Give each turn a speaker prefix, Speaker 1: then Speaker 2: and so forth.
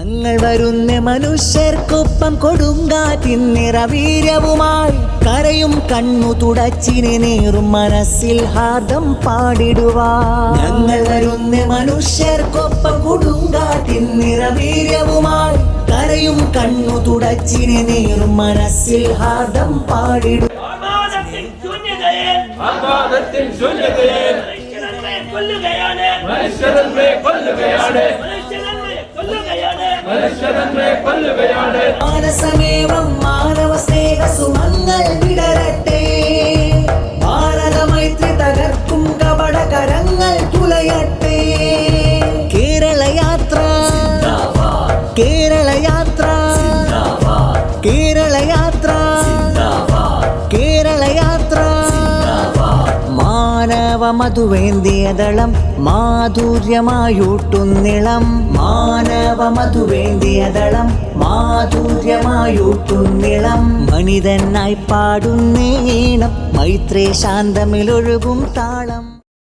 Speaker 1: ഞങ്ങൾ വരുന്ന മനുഷ്യർക്കൊപ്പം കൊടുങ്കാറ്റിൻ നിറവീര്യവുമായി കരയും കണ്ണു തുടച്ചിനെ നേറും മനസ്സിൽ ഹാർദം പാടിടുവാൻ. ഞങ്ങൾ വരുന്ന മനുഷ്യർക്കൊപ്പം കൊടുങ്കാറ്റിൻ നിറവീര്യവുമായി കരയും കണ്ണു തുടച്ചിനെ നേറും മനസ്സിൽ ഹാർദം പാടിടുവാൻ. മാനസമേവം മാനവ സ്നേഹ സുമങ്ങൾ വിടരട്ടെ. ഭാരതമൈത്രി തകർക്കും കപടകരങ്ങൾ തുലയട്ടെ. കേരളയാത്ര കേരളയാത്ര കേരളയാത്ര കേരളയാത്ര മാനവ മധുവേന്തിയദളം മാധുര്യമായൂട്ടുന്നിളം. മാനവ മധുവേന്തിയദളം മാധുര്യമായൂട്ടുന്നിളം. മനിതനായി പാടുന്നീണം മൈത്രേ ശാന്തമിലൊഴുകും താളം.